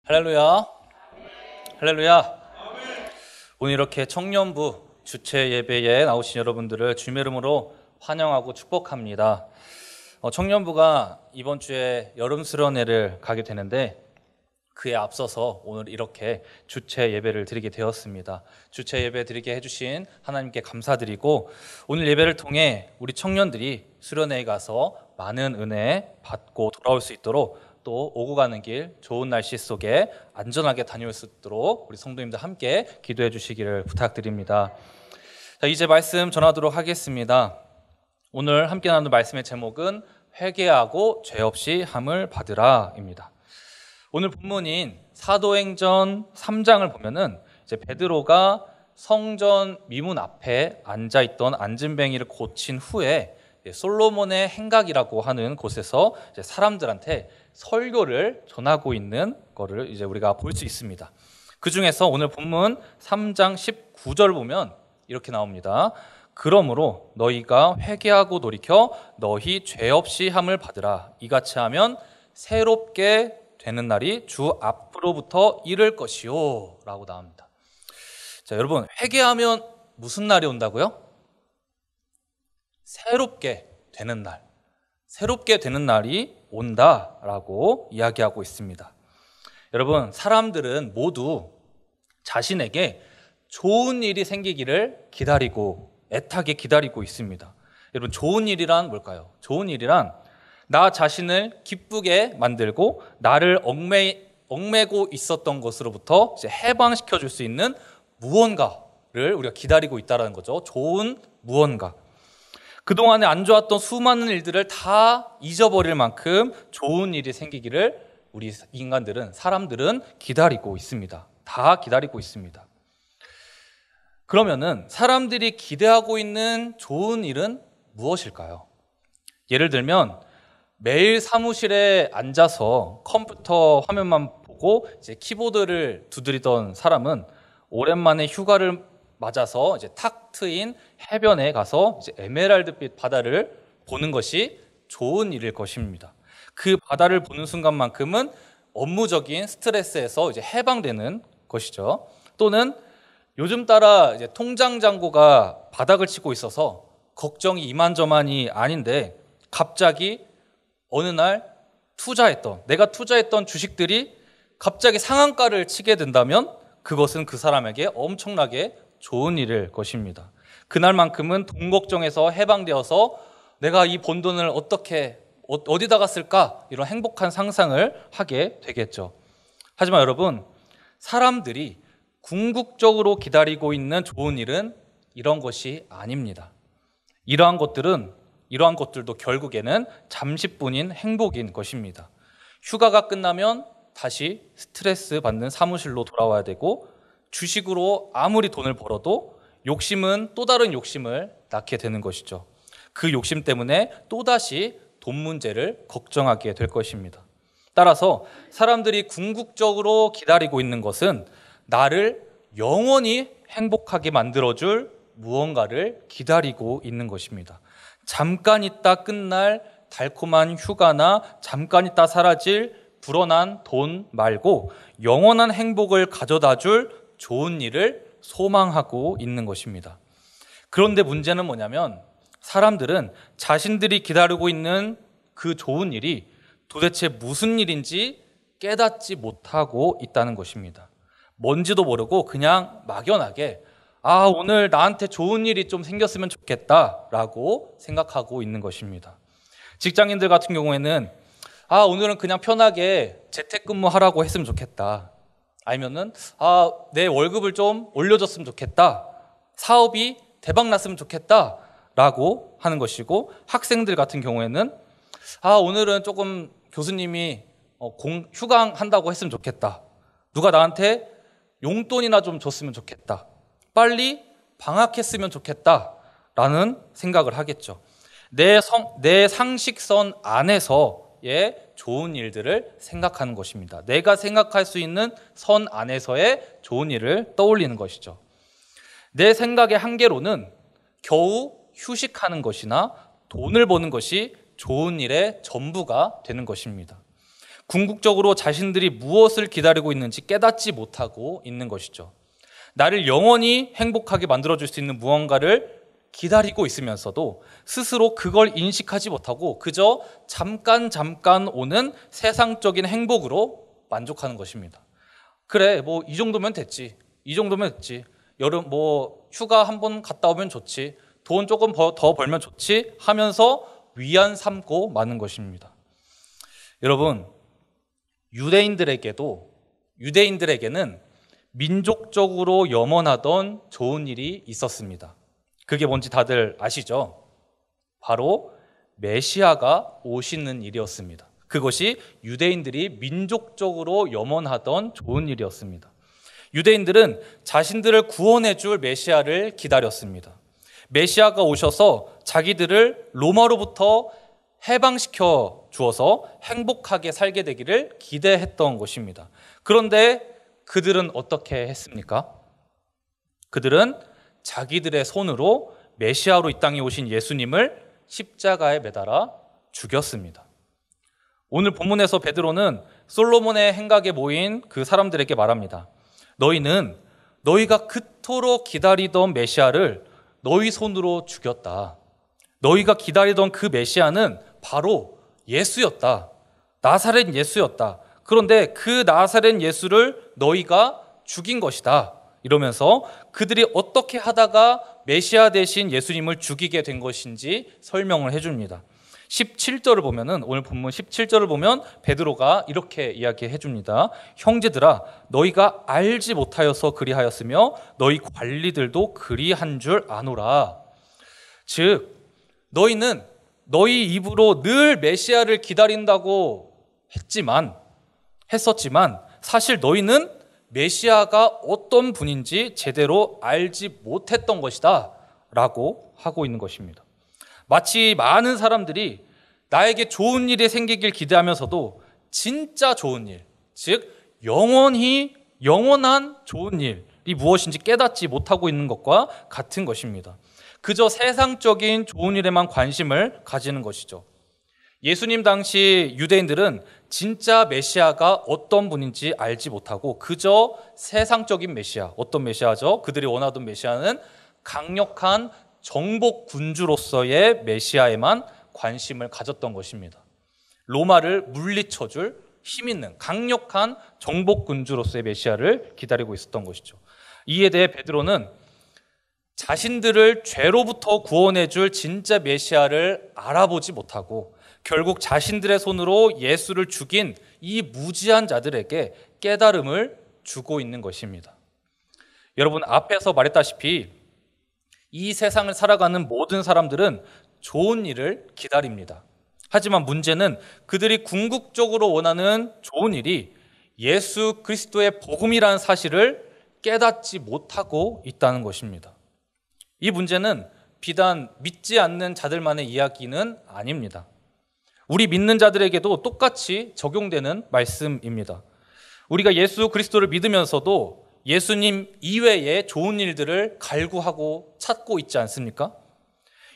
할렐루야. 할렐루야. 오늘 이렇게 청년부 주체 예배에 나오신 여러분들을 주님의 이름으로 환영하고 축복합니다. 청년부가 이번 주에 여름 수련회를 가게 되는데 그에 앞서서 오늘 이렇게 주체 예배를 드리게 되었습니다. 주체 예배 드리게 해주신 하나님께 감사드리고 오늘 예배를 통해 우리 청년들이 수련회에 가서 많은 은혜 받고 돌아올 수 있도록 또 오고 가는 길 좋은 날씨 속에 안전하게 다녀올 수 있도록 우리 성도님들 함께 기도해 주시기를 부탁드립니다. 자, 이제 말씀 전하도록 하겠습니다. 오늘 함께 나눌 말씀의 제목은 회개하고 죄 없이 함을 받으라입니다. 오늘 본문인 사도행전 3장을 보면은 이제 베드로가 성전 미문 앞에 앉아있던 앉은뱅이를 고친 후에 솔로몬의 행각이라고 하는 곳에서 이제 사람들한테 설교를 전하고 있는 거를 이제 우리가 볼 수 있습니다. 그 중에서 오늘 본문 3장 19절 보면 이렇게 나옵니다. 그러므로 너희가 회개하고 돌이켜 너희 죄 없이 함을 받으라. 이같이 하면 새롭게 되는 날이 주 앞으로부터 이를 것이요 라고 나옵니다. 자, 여러분, 회개하면 무슨 날이 온다고요? 새롭게 되는 날, 새롭게 되는 날이 온다라고 이야기하고 있습니다. 여러분, 사람들은 모두 자신에게 좋은 일이 생기기를 기다리고 애타게 기다리고 있습니다. 여러분, 좋은 일이란 뭘까요? 좋은 일이란 나 자신을 기쁘게 만들고 나를 얽매고 있었던 것으로부터 이제 해방시켜 줄 수 있는 무언가를 우리가 기다리고 있다는 거죠. 좋은 무언가. 그동안에 안 좋았던 수많은 일들을 다 잊어버릴 만큼 좋은 일이 생기기를 우리 인간들은, 사람들은 기다리고 있습니다. 다 기다리고 있습니다. 그러면은 사람들이 기대하고 있는 좋은 일은 무엇일까요? 예를 들면 매일 사무실에 앉아서 컴퓨터 화면만 보고 이제 키보드를 두드리던 사람은 오랜만에 휴가를 맞아서 이제 탁 트인 해변에 가서 이제 에메랄드빛 바다를 보는 것이 좋은 일일 것입니다. 그 바다를 보는 순간만큼은 업무적인 스트레스에서 이제 해방되는 것이죠. 또는 요즘 따라 이제 통장 잔고가 바닥을 치고 있어서 걱정이 이만저만이 아닌데 갑자기 어느 날 내가 투자했던 주식들이 갑자기 상한가를 치게 된다면 그것은 그 사람에게 엄청나게 좋은 일일 것입니다. 그날만큼은 돈 걱정에서 해방되어서 내가 이 번 돈을 어디다가 쓸까? 이런 행복한 상상을 하게 되겠죠. 하지만 여러분, 사람들이 궁극적으로 기다리고 있는 좋은 일은 이런 것이 아닙니다. 이러한 것들도 결국에는 잠시뿐인 행복인 것입니다. 휴가가 끝나면 다시 스트레스 받는 사무실로 돌아와야 되고 주식으로 아무리 돈을 벌어도 욕심은 또 다른 욕심을 낳게 되는 것이죠. 그 욕심 때문에 또다시 돈 문제를 걱정하게 될 것입니다. 따라서 사람들이 궁극적으로 기다리고 있는 것은 나를 영원히 행복하게 만들어줄 무언가를 기다리고 있는 것입니다. 잠깐 있다 끝날 달콤한 휴가나 잠깐 있다 사라질 불어난 돈 말고 영원한 행복을 가져다줄 좋은 일을 소망하고 있는 것입니다. 그런데 문제는 뭐냐면 사람들은 자신들이 기다리고 있는 그 좋은 일이 도대체 무슨 일인지 깨닫지 못하고 있다는 것입니다. 뭔지도 모르고 그냥 막연하게 오늘 나한테 좋은 일이 좀 생겼으면 좋겠다라고 생각하고 있는 것입니다. 직장인들 같은 경우에는 오늘은 그냥 편하게 재택근무하라고 했으면 좋겠다. 아니면은 내 월급을 좀 올려줬으면 좋겠다. 사업이 대박 났으면 좋겠다라고 하는 것이고, 학생들 같은 경우에는 오늘은 조금 교수님이 휴강한다고 했으면 좋겠다. 누가 나한테 용돈이나 좀 줬으면 좋겠다. 빨리 방학했으면 좋겠다라는 생각을 하겠죠. 내 상식선 안에서의 좋은 일들을 생각하는 것입니다. 내가 생각할 수 있는 선 안에서의 좋은 일을 떠올리는 것이죠. 내 생각의 한계로는 겨우 휴식하는 것이나 돈을 버는 것이 좋은 일의 전부가 되는 것입니다. 궁극적으로 자신들이 무엇을 기다리고 있는지 깨닫지 못하고 있는 것이죠. 나를 영원히 행복하게 만들어줄 수 있는 무언가를 기다리고 있으면서도 스스로 그걸 인식하지 못하고 그저 잠깐 오는 세상적인 행복으로 만족하는 것입니다. 그래, 뭐 이 정도면 됐지. 이 정도면 됐지. 여름 뭐 휴가 한번 갔다 오면 좋지. 돈 조금 더 벌면 좋지 하면서 위안 삼고 마는 것입니다. 여러분, 유대인들에게는 민족적으로 염원하던 좋은 일이 있었습니다. 그게 뭔지 다들 아시죠? 바로 메시아가 오시는 일이었습니다. 그것이 유대인들이 민족적으로 염원하던 좋은 일이었습니다. 유대인들은 자신들을 구원해 줄 메시아를 기다렸습니다. 메시아가 오셔서 자기들을 로마로부터 해방시켜 주어서 행복하게 살게 되기를 기대했던 것입니다. 그런데 그들은 어떻게 했습니까? 그들은 자기들의 손으로 메시아로 이 땅에 오신 예수님을 십자가에 매달아 죽였습니다. 오늘 본문에서 베드로는 솔로몬의 행각에 모인 그 사람들에게 말합니다. 너희는 너희가 그토록 기다리던 메시아를 너희 손으로 죽였다. 너희가 기다리던 그 메시아는 바로 예수였다. 나사렛 예수였다. 그런데 그 나사렛 예수를 너희가 죽인 것이다. 이러면서 그들이 어떻게 하다가 메시아 대신 예수님을 죽이게 된 것인지 설명을 해줍니다. 17절을 보면은, 오늘 본문 17절을 보면 베드로가 이렇게 이야기해 줍니다. 형제들아, 너희가 알지 못하여서 그리하였으며 너희 관리들도 그리한 줄 아노라. 즉 너희는 너희 입으로 늘 메시아를 기다린다고 했었지만 사실 너희는 메시아가 어떤 분인지 제대로 알지 못했던 것이다 라고 하고 있는 것입니다. 마치 많은 사람들이 나에게 좋은 일이 생기길 기대하면서도 진짜 좋은 일, 즉 영원한 좋은 일이 무엇인지 깨닫지 못하고 있는 것과 같은 것입니다. 그저 세상적인 좋은 일에만 관심을 가지는 것이죠. 예수님 당시 유대인들은 진짜 메시아가 어떤 분인지 알지 못하고 그저 세상적인 메시아, 어떤 메시아죠? 그들이 원하던 메시아는 강력한 정복 군주로서의 메시아에만 관심을 가졌던 것입니다. 로마를 물리쳐줄 힘 있는 강력한 정복 군주로서의 메시아를 기다리고 있었던 것이죠. 이에 대해 베드로는 자신들을 죄로부터 구원해줄 진짜 메시아를 알아보지 못하고 결국 자신들의 손으로 예수를 죽인 이 무지한 자들에게 깨달음을 주고 있는 것입니다. 여러분, 앞에서 말했다시피 이 세상을 살아가는 모든 사람들은 좋은 일을 기다립니다. 하지만 문제는 그들이 궁극적으로 원하는 좋은 일이 예수 그리스도의 복음이라는 사실을 깨닫지 못하고 있다는 것입니다. 이 문제는 비단 믿지 않는 자들만의 이야기는 아닙니다. 우리 믿는 자들에게도 똑같이 적용되는 말씀입니다. 우리가 예수 그리스도를 믿으면서도 예수님 이외의 좋은 일들을 갈구하고 찾고 있지 않습니까?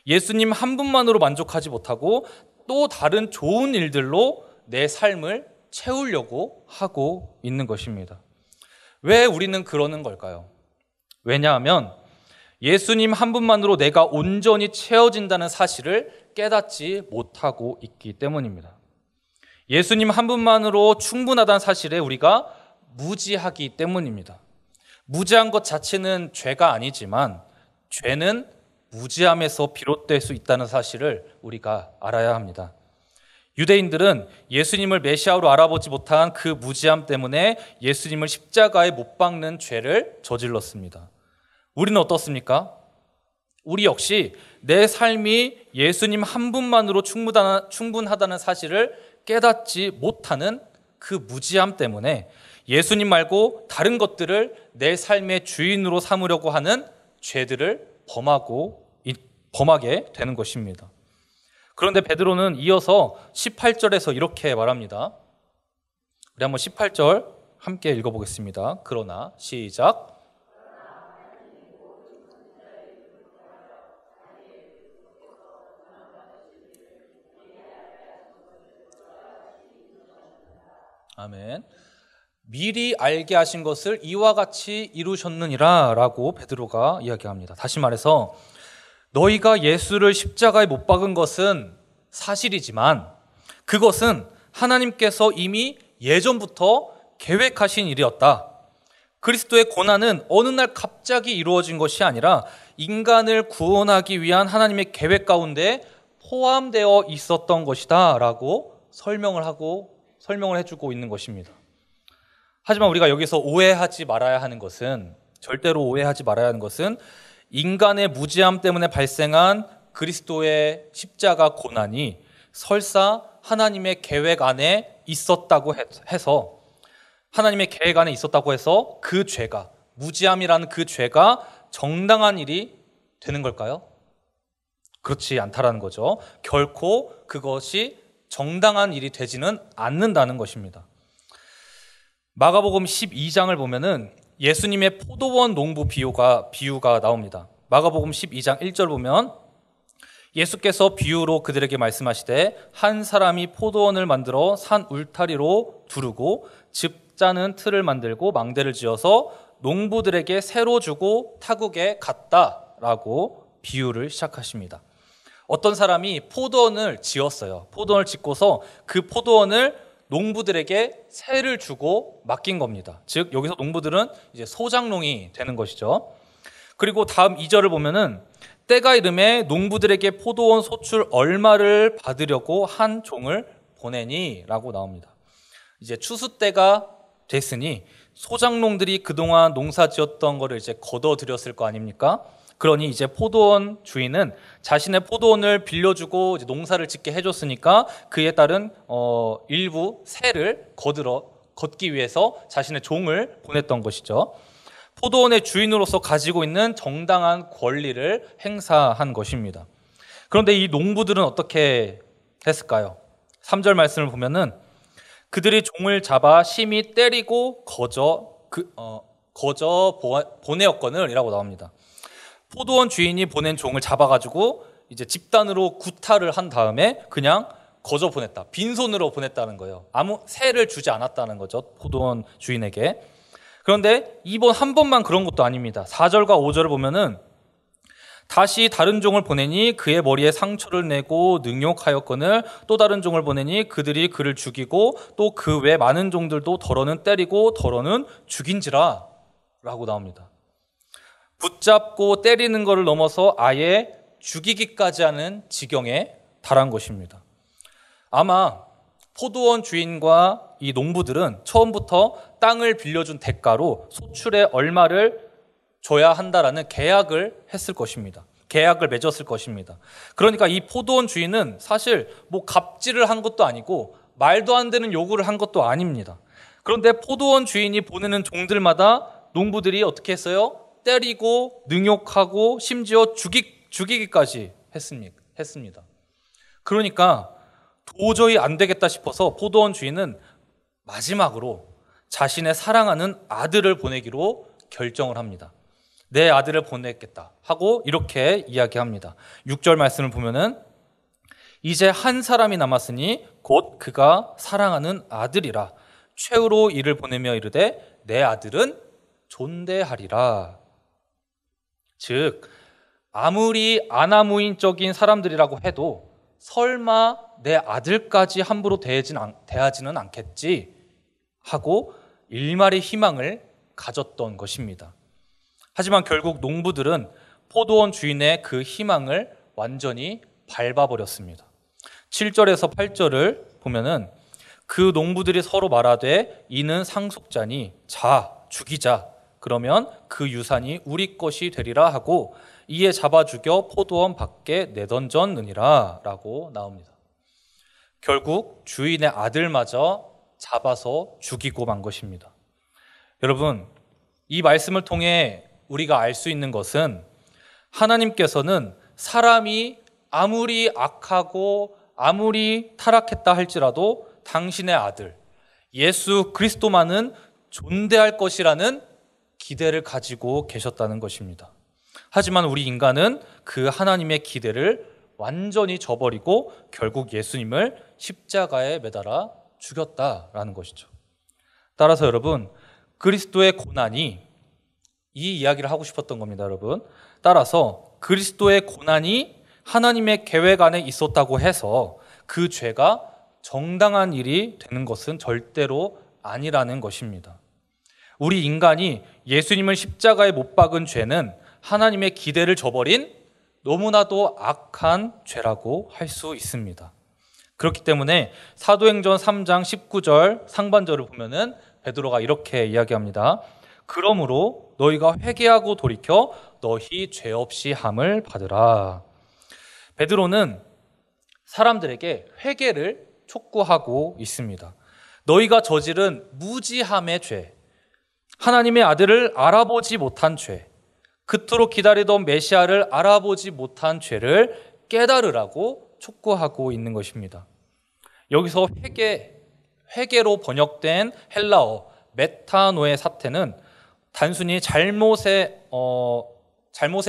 예수님 한 분만으로 만족하지 못하고 또 다른 좋은 일들로 내 삶을 채우려고 하고 있는 것입니다. 왜 우리는 그러는 걸까요? 왜냐하면 예수님 한 분만으로 내가 온전히 채워진다는 사실을 깨닫지 못하고 있기 때문입니다. 예수님 한 분만으로 충분하다는 사실에 우리가 무지하기 때문입니다. 무지한 것 자체는 죄가 아니지만 죄는 무지함에서 비롯될 수 있다는 사실을 우리가 알아야 합니다. 유대인들은 예수님을 메시아로 알아보지 못한 그 무지함 때문에 예수님을 십자가에 못 박는 죄를 저질렀습니다. 우리는 어떻습니까? 우리 역시 내 삶이 예수님 한 분만으로 충분하다는 사실을 깨닫지 못하는 그 무지함 때문에 예수님 말고 다른 것들을 내 삶의 주인으로 삼으려고 하는 죄들을 범하게 되는 것입니다. 그런데 베드로는 이어서 18절에서 이렇게 말합니다. 우리 한번 18절 함께 읽어보겠습니다. 그러나 시작. 아멘. 미리 알게 하신 것을 이와 같이 이루셨느니라 라고 베드로가 이야기합니다. 다시 말해서 너희가 예수를 십자가에 못 박은 것은 사실이지만 그것은 하나님께서 이미 예전부터 계획하신 일이었다. 그리스도의 고난은 어느 날 갑자기 이루어진 것이 아니라 인간을 구원하기 위한 하나님의 계획 가운데 포함되어 있었던 것이다 라고 설명을 해주고 있는 것입니다. 하지만 우리가 여기서 오해하지 말아야 하는 것은, 절대로 오해하지 말아야 하는 것은 인간의 무지함 때문에 발생한 그리스도의 십자가 고난이 설사 하나님의 계획 안에 있었다고 해서, 하나님의 계획 안에 있었다고 해서 그 죄가, 무지함이라는 그 죄가 정당한 일이 되는 걸까요? 그렇지 않다라는 거죠. 결코 그것이 정당한 일이 되지는 않는다는 것입니다. 마가복음 12장을 보면은 예수님의 포도원 농부 비유가 나옵니다. 마가복음 12장 1절 보면 예수께서 비유로 그들에게 말씀하시되 한 사람이 포도원을 만들어 산 울타리로 두르고 즙 짜는 틀을 만들고 망대를 지어서 농부들에게 새로 주고 타국에 갔다라고 비유를 시작하십니다. 어떤 사람이 포도원을 지었어요. 포도원을 짓고서 그 포도원을 농부들에게 새를 주고 맡긴 겁니다. 즉 여기서 농부들은 이제 소장농이 되는 것이죠. 그리고 다음 2절을 보면은 때가 이름에 농부들에게 포도원 소출 얼마를 받으려고 한 종을 보내니 라고 나옵니다. 이제 추수 때가 됐으니 소장농들이 그동안 농사 지었던 거를 이제 걷어들였을 거 아닙니까? 그러니 이제 포도원 주인은 자신의 포도원을 빌려주고 이제 농사를 짓게 해줬으니까 그에 따른 일부 세를 걷기 위해서 자신의 종을 보냈던 것이죠. 포도원의 주인으로서 가지고 있는 정당한 권리를 행사한 것입니다. 그런데 이 농부들은 어떻게 했을까요? 3절 말씀을 보면은 그들이 종을 잡아 심히 때리고 거저 보내었거늘 이라고 나옵니다. 포도원 주인이 보낸 종을 잡아가지고 이제 집단으로 구타를 한 다음에 그냥 거저 보냈다. 빈손으로 보냈다는 거예요. 아무 세를 주지 않았다는 거죠. 포도원 주인에게. 그런데 이번 한 번만 그런 것도 아닙니다. 4절과 5절을 보면은 다시 다른 종을 보내니 그의 머리에 상처를 내고 능욕하였거늘 또 다른 종을 보내니 그들이 그를 죽이고 또 그 외 많은 종들도 더러는 때리고 더러는 죽인지라 라고 나옵니다. 붙잡고 때리는 것을 넘어서 아예 죽이기까지 하는 지경에 달한 것입니다. 아마 포도원 주인과 이 농부들은 처음부터 땅을 빌려준 대가로 소출의 얼마를 줘야 한다라는 계약을 했을 것입니다. 계약을 맺었을 것입니다. 그러니까 이 포도원 주인은 사실 뭐 갑질을 한 것도 아니고 말도 안 되는 요구를 한 것도 아닙니다. 그런데 포도원 주인이 보내는 종들마다 농부들이 어떻게 했어요? 때리고 능욕하고 심지어 죽이기까지 했습니다. 그러니까 도저히 안 되겠다 싶어서 포도원 주인은 마지막으로 자신의 사랑하는 아들을 보내기로 결정을 합니다. 내 아들을 보내겠다 하고 이렇게 이야기합니다. 6절 말씀을 보면은 이제 한 사람이 남았으니 곧 그가 사랑하는 아들이라 최후로 이를 보내며 이르되 내 아들은 존대하리라. 즉 아무리 아나무인적인 사람들이라고 해도 설마 내 아들까지 함부로 대하지는 않겠지 하고 일말의 희망을 가졌던 것입니다. 하지만 결국 농부들은 포도원 주인의 그 희망을 완전히 밟아버렸습니다. 7절에서 8절을 보면은 그 농부들이 서로 말하되 이는 상속자니 자 죽이자 그러면 그 유산이 우리 것이 되리라 하고 이에 잡아 죽여 포도원 밖에 내던졌느니라 라고 나옵니다. 결국 주인의 아들마저 잡아서 죽이고 만 것입니다. 여러분, 이 말씀을 통해 우리가 알 수 있는 것은 하나님께서는 사람이 아무리 악하고 아무리 타락했다 할지라도 당신의 아들 예수 그리스도만은 존대할 것이라는 기대를 가지고 계셨다는 것입니다. 하지만 우리 인간은 그 하나님의 기대를 완전히 저버리고 결국 예수님을 십자가에 매달아 죽였다라는 것이죠. 따라서 여러분, 그리스도의 고난이, 이 이야기를 하고 싶었던 겁니다, 여러분. 따라서 그리스도의 고난이 하나님의 계획 안에 있었다고 해서 그 죄가 정당한 일이 되는 것은 절대로 아니라는 것입니다. 우리 인간이 예수님을 십자가에 못 박은 죄는 하나님의 기대를 저버린 너무나도 악한 죄라고 할 수 있습니다. 그렇기 때문에 사도행전 3장 19절 상반절을 보면은 베드로가 이렇게 이야기합니다. 그러므로 너희가 회개하고 돌이켜 너희 죄 없이 함을 받으라. 베드로는 사람들에게 회개를 촉구하고 있습니다. 너희가 저지른 무지함의 죄, 하나님의 아들을 알아보지 못한 죄, 그토록 기다리던 메시아를 알아보지 못한 죄를 깨달으라고 촉구하고 있는 것입니다. 여기서 회개로 번역된 헬라어 메타노의 사태는 단순히 잘못에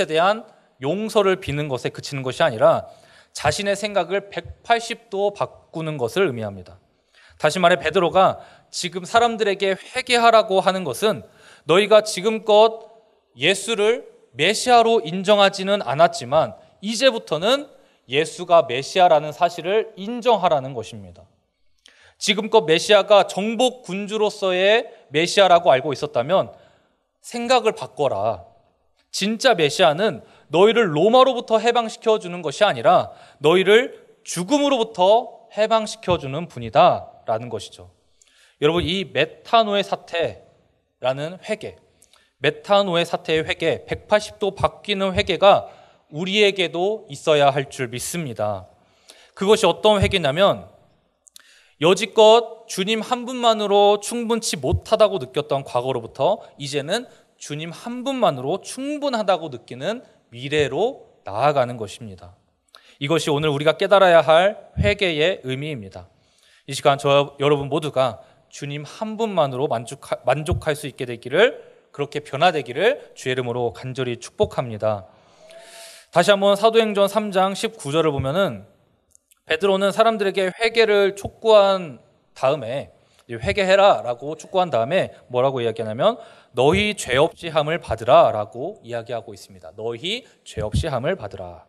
대한 용서를 비는 것에 그치는 것이 아니라 자신의 생각을 180도 바꾸는 것을 의미합니다. 다시 말해 베드로가 지금 사람들에게 회개하라고 하는 것은 너희가 지금껏 예수를 메시아로 인정하지는 않았지만 이제부터는 예수가 메시아라는 사실을 인정하라는 것입니다. 지금껏 메시아가 정복 군주로서의 메시아라고 알고 있었다면 생각을 바꿔라. 진짜 메시아는 너희를 로마로부터 해방시켜 주는 것이 아니라 너희를 죽음으로부터 해방시켜 주는 분이다 라는 것이죠. 여러분, 이 메타노의 사태라는 회개, 메타노의 사태의 회개, 180도 바뀌는 회개가 우리에게도 있어야 할 줄 믿습니다. 그것이 어떤 회개냐면 여지껏 주님 한 분만으로 충분치 못하다고 느꼈던 과거로부터 이제는 주님 한 분만으로 충분하다고 느끼는 미래로 나아가는 것입니다. 이것이 오늘 우리가 깨달아야 할 회개의 의미입니다. 이 시간 여러분 모두가 주님 한 분만으로 만족할 수 있게 되기를, 그렇게 변화되기를 주의 이름으로 간절히 축복합니다. 다시 한번 사도행전 3장 19절을 보면은 베드로는 사람들에게 회개를 촉구한 다음에, 회개해라 라고 촉구한 다음에 뭐라고 이야기하냐면 너희 죄 없이 함을 받으라 라고 이야기하고 있습니다. 너희 죄 없이 함을 받으라.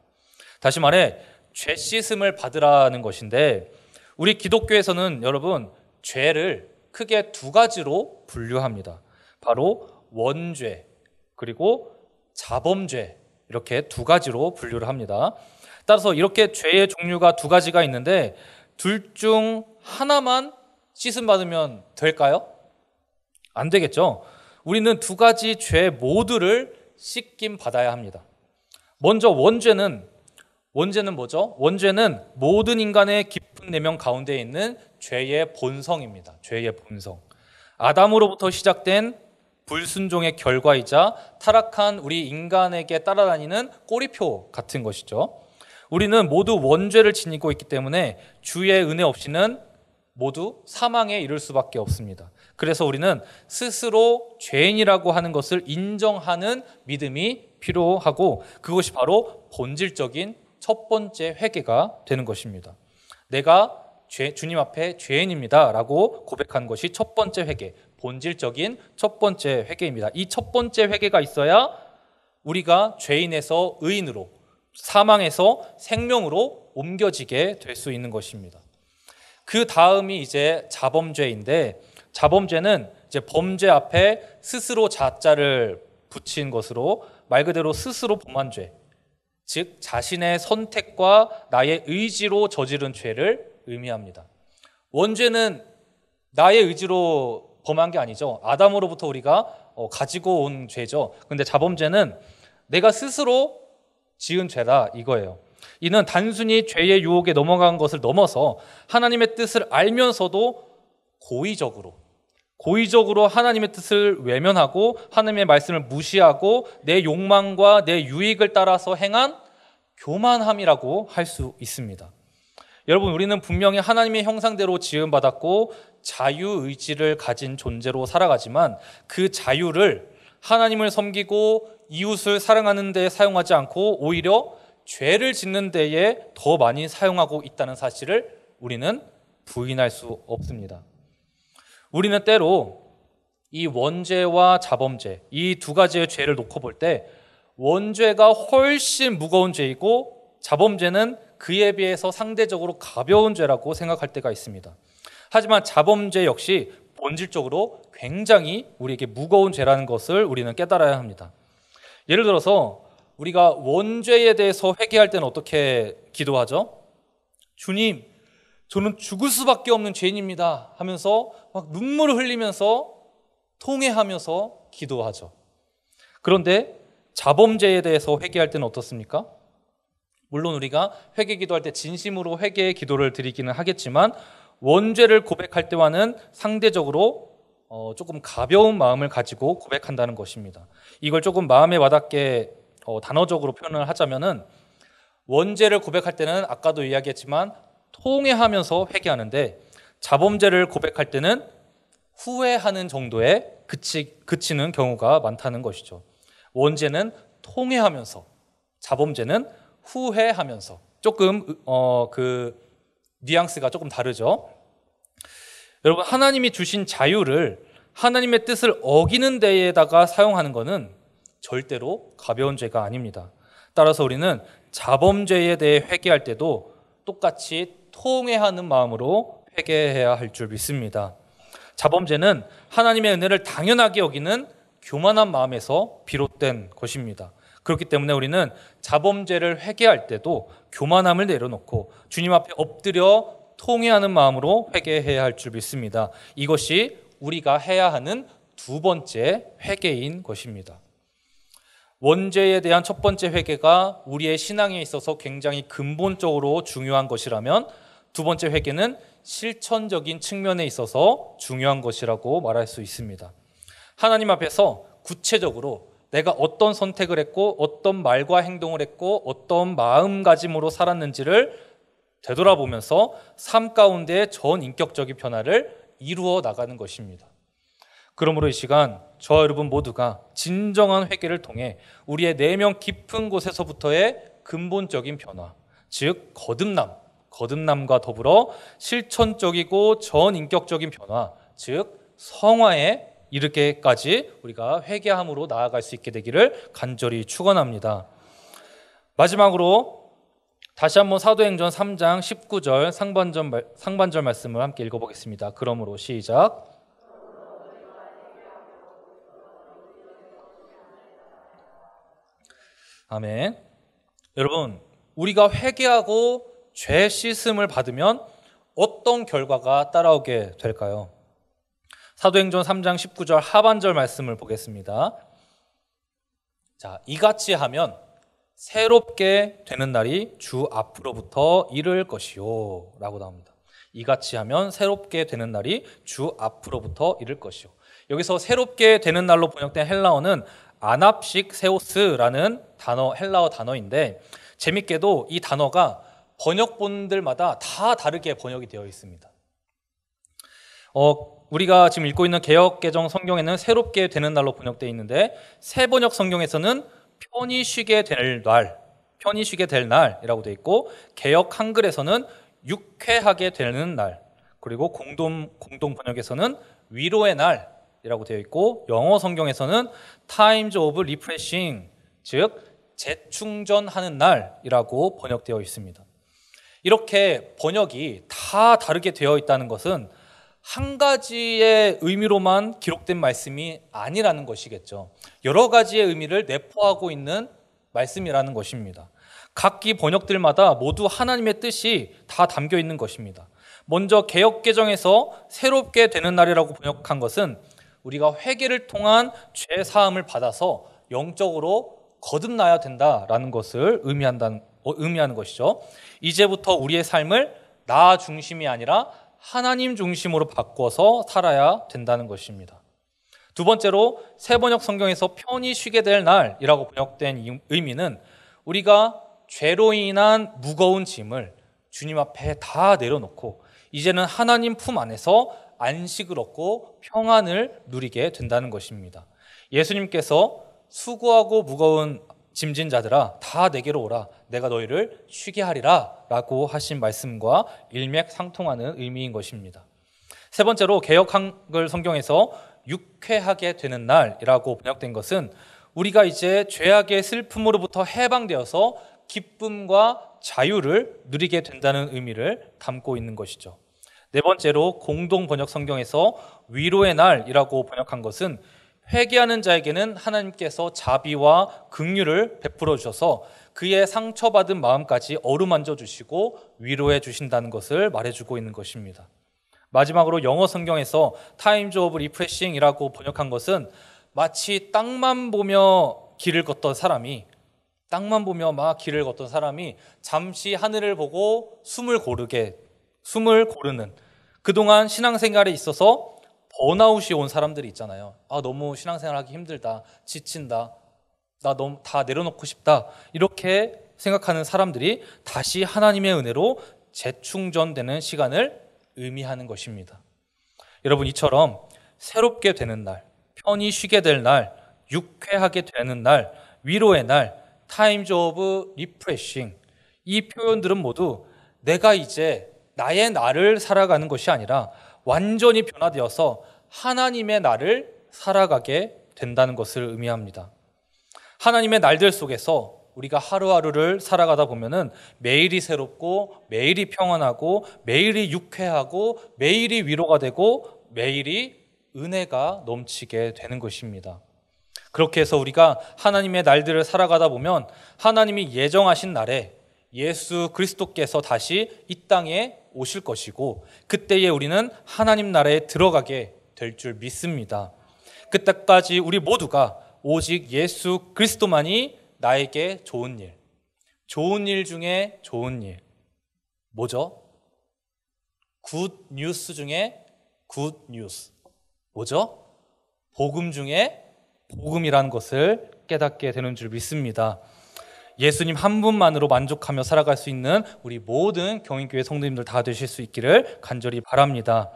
다시 말해 죄 씻음을 받으라는 것인데, 우리 기독교에서는 여러분 죄를 크게 두 가지로 분류합니다. 바로 원죄 그리고 자범죄, 이렇게 두 가지로 분류를 합니다. 따라서 이렇게 죄의 종류가 두 가지가 있는데 둘 중 하나만 씻음 받으면 될까요? 안 되겠죠. 우리는 두 가지 죄 모두를 씻김 받아야 합니다. 먼저 원죄는 뭐죠? 원죄는 모든 인간의 깊은 내면 가운데 있는 죄의 본성입니다. 죄의 본성. 아담으로부터 시작된 불순종의 결과이자 타락한 우리 인간에게 따라다니는 꼬리표 같은 것이죠. 우리는 모두 원죄를 지니고 있기 때문에 주의 은혜 없이는 모두 사망에 이를 수밖에 없습니다. 그래서 우리는 스스로 죄인이라고 하는 것을 인정하는 믿음이 필요하고, 그것이 바로 본질적인 첫 번째 회개가 되는 것입니다. 내가 주님 앞에 죄인입니다 라고 고백한 것이 첫 번째 회개, 본질적인 첫 번째 회개입니다. 이 첫 번째 회개가 있어야 우리가 죄인에서 의인으로, 사망에서 생명으로 옮겨지게 될 수 있는 것입니다. 그 다음이 이제 자범죄인데, 자범죄는 이제 범죄 앞에 스스로 자자를 붙인 것으로 말 그대로 스스로 범한 죄, 즉 자신의 선택과 나의 의지로 저지른 죄를 의미합니다. 원죄는 나의 의지로 범한 게 아니죠. 아담으로부터 우리가 가지고 온 죄죠. 근데 자범죄는 내가 스스로 지은 죄다 이거예요. 이는 단순히 죄의 유혹에 넘어간 것을 넘어서 하나님의 뜻을 알면서도 고의적으로 하나님의 뜻을 외면하고 하나님의 말씀을 무시하고 내 욕망과 내 유익을 따라서 행한 교만함이라고 할 수 있습니다. 여러분, 우리는 분명히 하나님의 형상대로 지음받았고 자유의지를 가진 존재로 살아가지만 그 자유를 하나님을 섬기고 이웃을 사랑하는 데 사용하지 않고 오히려 죄를 짓는 데에 더 많이 사용하고 있다는 사실을 우리는 부인할 수 없습니다. 우리는 때로 이 원죄와 자범죄, 이 두 가지의 죄를 놓고 볼 때 원죄가 훨씬 무거운 죄이고 자범죄는 그에 비해서 상대적으로 가벼운 죄라고 생각할 때가 있습니다. 하지만 자범죄 역시 본질적으로 굉장히 우리에게 무거운 죄라는 것을 우리는 깨달아야 합니다. 예를 들어서 우리가 원죄에 대해서 회개할 때는 어떻게 기도하죠? 주님, 저는 죽을 수밖에 없는 죄인입니다 하면서 막 눈물을 흘리면서 통회하면서 기도하죠. 그런데 자범죄에 대해서 회개할 때는 어떻습니까? 물론 우리가 회개 기도할 때 진심으로 회개의 기도를 드리기는 하겠지만 원죄를 고백할 때와는 상대적으로 조금 가벼운 마음을 가지고 고백한다는 것입니다. 이걸 조금 마음에 와닿게 단어적으로 표현을 하자면은 원죄를 고백할 때는 아까도 이야기했지만 통회하면서 회개하는데 자범죄를 고백할 때는 후회하는 정도에 그치는 경우가 많다는 것이죠. 원죄는 통회하면서, 자범죄는 후회하면서 조금 그 뉘앙스가 조금 다르죠. 여러분, 하나님이 주신 자유를 하나님의 뜻을 어기는 데에다가 사용하는 것은 절대로 가벼운 죄가 아닙니다. 따라서 우리는 자범죄에 대해 회개할 때도 똑같이 통회하는 마음으로 회개해야 할 줄 믿습니다. 자범죄는 하나님의 은혜를 당연하게 여기는 교만한 마음에서 비롯된 것입니다. 그렇기 때문에 우리는 자범죄를 회개할 때도 교만함을 내려놓고 주님 앞에 엎드려 통회하는 마음으로 회개해야 할 줄 믿습니다. 이것이 우리가 해야 하는 두 번째 회개인 것입니다. 원죄에 대한 첫 번째 회개가 우리의 신앙에 있어서 굉장히 근본적으로 중요한 것이라면 두 번째 회개는 실천적인 측면에 있어서 중요한 것이라고 말할 수 있습니다. 하나님 앞에서 구체적으로 내가 어떤 선택을 했고 어떤 말과 행동을 했고 어떤 마음가짐으로 살았는지를 되돌아보면서 삶 가운데 전인격적인 변화를 이루어 나가는 것입니다. 그러므로 이 시간 저와 여러분 모두가 진정한 회개를 통해 우리의 내면 깊은 곳에서부터의 근본적인 변화, 즉 거듭남과 더불어 실천적이고 전인격적인 변화, 즉 성화에 이르게까지 우리가 회개함으로 나아갈 수 있게 되기를 간절히 축원합니다. 마지막으로 다시 한번 사도행전 3장 19절 상반절 말씀을 함께 읽어보겠습니다. 그러므로 시작. 아멘. 여러분, 우리가 회개하고 죄 씻음을 받으면 어떤 결과가 따라오게 될까요? 사도행전 3장 19절 하반절 말씀을 보겠습니다. 자, 이같이 하면 새롭게 되는 날이 주 앞으로부터 이를 것이요 라고 나옵니다. 이같이 하면 새롭게 되는 날이 주 앞으로부터 이를 것이요. 여기서 새롭게 되는 날로 번역된 헬라어는 아납식 세오스라는 헬라어 단어인데 재밌게도 이 단어가 번역본들마다 다 다르게 번역이 되어 있습니다. 우리가 지금 읽고 있는 개역개정 성경에는 새롭게 되는 날로 번역되어 있는데 새 번역 성경에서는 편히 쉬게 될 날이라고 되어 있고 개역 한글에서는 유쾌하게 되는 날, 그리고 공동 번역에서는 위로의 날이라고 되어 있고 영어 성경에서는 times of refreshing, 즉 재충전하는 날이라고 번역되어 있습니다. 이렇게 번역이 다 다르게 되어 있다는 것은 한 가지의 의미로만 기록된 말씀이 아니라는 것이겠죠. 여러 가지의 의미를 내포하고 있는 말씀이라는 것입니다. 각기 번역들마다 모두 하나님의 뜻이 다 담겨 있는 것입니다. 먼저 개역개정에서 새롭게 되는 날이라고 번역한 것은 우리가 회개를 통한 죄 사함을 받아서 영적으로 거듭나야 된다라는 것을 의미하는 것이죠. 이제부터 우리의 삶을 나 중심이 아니라 하나님 중심으로 바꿔서 살아야 된다는 것입니다. 두 번째로 새 번역 성경에서 편히 쉬게 될 날이라고 번역된 의미는 우리가 죄로 인한 무거운 짐을 주님 앞에 다 내려놓고 이제는 하나님 품 안에서 안식을 얻고 평안을 누리게 된다는 것입니다. 예수님께서 수고하고 무거운 짐진 자들아 다 내게로 오라 내가 너희를 쉬게 하리라 라고 하신 말씀과 일맥상통하는 의미인 것입니다. 세 번째로 개역 한글 성경에서 유쾌하게 되는 날이라고 번역된 것은 우리가 이제 죄악의 슬픔으로부터 해방되어서 기쁨과 자유를 누리게 된다는 의미를 담고 있는 것이죠. 네 번째로 공동 번역 성경에서 위로의 날이라고 번역한 것은 회개하는 자에게는 하나님께서 자비와 긍휼을 베풀어 주셔서 그의 상처받은 마음까지 어루만져 주시고 위로해 주신다는 것을 말해주고 있는 것입니다. 마지막으로 영어 성경에서 Times of Refreshing이라고 번역한 것은 마치 땅만 보며 길을 걷던 사람이 잠시 하늘을 보고 숨을 고르는, 그동안 신앙생활에 있어서 번아웃이 온 사람들이 있잖아요. 너무 신앙생활하기 힘들다, 지친다, 나 너무 다 내려놓고 싶다, 이렇게 생각하는 사람들이 다시 하나님의 은혜로 재충전되는 시간을 의미하는 것입니다. 여러분, 이처럼 새롭게 되는 날, 편히 쉬게 될 날, 유쾌하게 되는 날, 위로의 날, Times of Refreshing, 이 표현들은 모두 내가 이제 나의 날을 살아가는 것이 아니라 완전히 변화되어서 하나님의 날을 살아가게 된다는 것을 의미합니다. 하나님의 날들 속에서 우리가 하루하루를 살아가다 보면은 매일이 새롭고, 매일이 평안하고, 매일이 유쾌하고, 매일이 위로가 되고, 매일이 은혜가 넘치게 되는 것입니다. 그렇게 해서 우리가 하나님의 날들을 살아가다 보면 하나님이 예정하신 날에 예수 그리스도께서 다시 이 땅에 오실 것이고, 그때에 우리는 하나님 나라에 들어가게 될 줄 믿습니다. 그때까지 우리 모두가 오직 예수 그리스도만이 나에게 좋은 일 중에 좋은 일, 뭐죠? 굿 뉴스 중에 굿 뉴스, 뭐죠? 복음 중에 복음이라는 것을 깨닫게 되는 줄 믿습니다. 예수님 한 분만으로 만족하며 살아갈 수 있는 우리 모든 경인교회 성도님들 다 되실 수 있기를 간절히 바랍니다.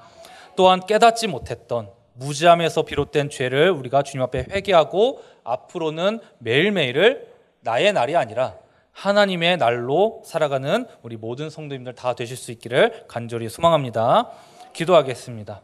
또한 깨닫지 못했던 무지함에서 비롯된 죄를 우리가 주님 앞에 회개하고 앞으로는 매일매일을 나의 날이 아니라 하나님의 날로 살아가는 우리 모든 성도님들 다 되실 수 있기를 간절히 소망합니다. 기도하겠습니다.